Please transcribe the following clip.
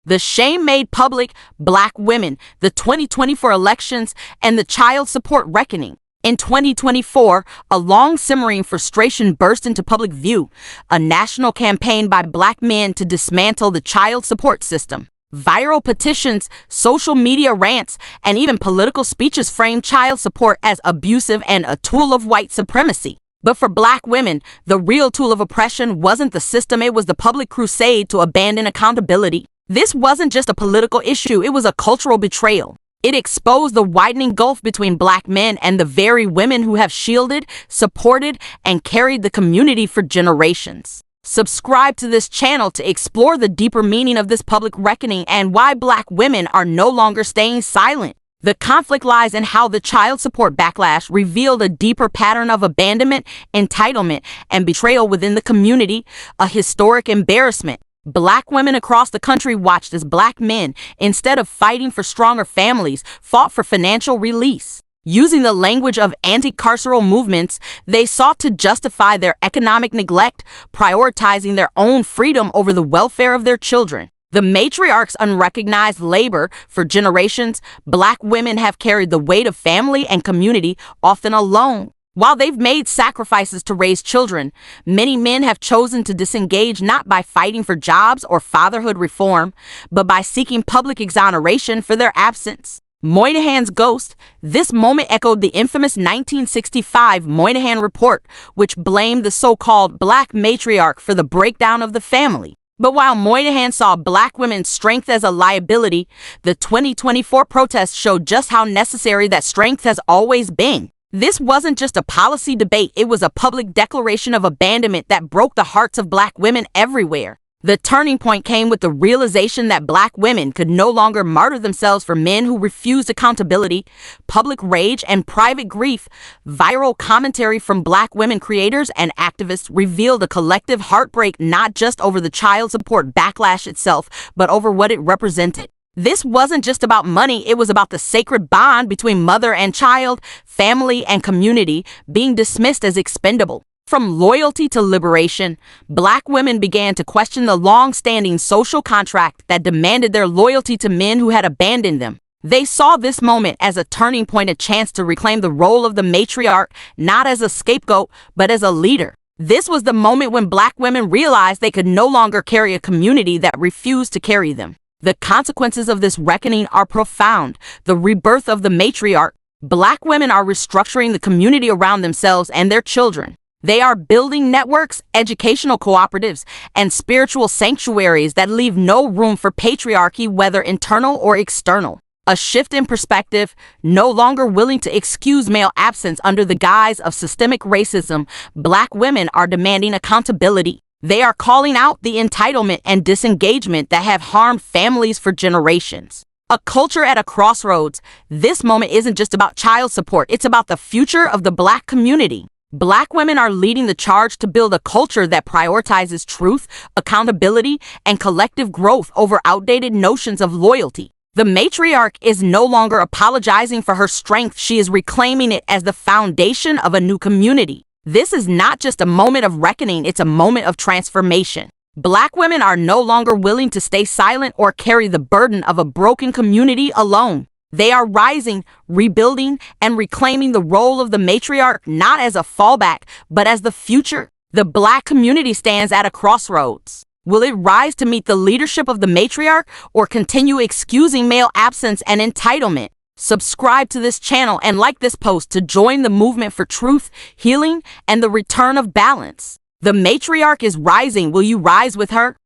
The shame made public, Black women, the 2024 elections, and the child support reckoning. In 2024, a long-simmering frustration burst into public view, a national campaign by Black men to dismantle the child support system. Viral petitions, social media rants, and even political speeches framed child support as abusive and a tool of white supremacy. But for Black women, the real tool of oppression wasn't the system, it was the public crusade to abandon accountability. This wasn't just a political issue, it was a cultural betrayal. It exposed the widening gulf between Black men and the very women who have shielded, supported, and carried the community for generations. Subscribe to this channel to explore the deeper meaning of this public reckoning and why Black women are no longer staying silent. The conflict lies in how the child support backlash revealed a deeper pattern of abandonment, entitlement, and betrayal within the community, a historic embarrassment. Black women across the country watched as Black men, instead of fighting for stronger families, fought for financial release. Using the language of anti-carceral movements, they sought to justify their economic neglect, prioritizing their own freedom over the welfare of their children. The matriarch's unrecognized labor for generations, Black women have carried the weight of family and community, often alone. While they've made sacrifices to raise children, many men have chosen to disengage not by fighting for jobs or fatherhood reform, but by seeking public exoneration for their absence. Moynihan's ghost. This moment echoed the infamous 1965 Moynihan Report, which blamed the so-called Black matriarch for the breakdown of the family. But while Moynihan saw Black women's strength as a liability, the 2024 protests showed just how necessary that strength has always been. This wasn't just a policy debate, it was a public declaration of abandonment that broke the hearts of Black women everywhere. The turning point came with the realization that Black women could no longer martyr themselves for men who refused accountability. Public rage and private grief, viral commentary from Black women creators and activists revealed a collective heartbreak not just over the child support backlash itself, but over what it represented. This wasn't just about money, it was about the sacred bond between mother and child, family and community being dismissed as expendable. From loyalty to liberation, Black women began to question the long-standing social contract that demanded their loyalty to men who had abandoned them. They saw this moment as a turning point, a chance to reclaim the role of the matriarch, not as a scapegoat, but as a leader. This was the moment when Black women realized they could no longer carry a community that refused to carry them. The consequences of this reckoning are profound. The rebirth of the matriarch. Black women are restructuring the community around themselves and their children. They are building networks, educational cooperatives, and spiritual sanctuaries that leave no room for patriarchy, whether internal or external. A shift in perspective, no longer willing to excuse male absence under the guise of systemic racism, Black women are demanding accountability. They are calling out the entitlement and disengagement that have harmed families for generations. A culture at a crossroads. This moment isn't just about child support, it's about the future of the Black community. Black women are leading the charge to build a culture that prioritizes truth, accountability, and collective growth over outdated notions of loyalty. The matriarch is no longer apologizing for her strength, she is reclaiming it as the foundation of a new community. This is not just a moment of reckoning, it's a moment of transformation. Black women are no longer willing to stay silent or carry the burden of a broken community alone. They are rising, rebuilding, and reclaiming the role of the matriarch not as a fallback, but as the future. The Black community stands at a crossroads. Will it rise to meet the leadership of the matriarch or continue excusing male absence and entitlement? Subscribe to this channel and like this post to join the movement for truth, healing, and the return of balance. The matriarch is rising. Will you rise with her?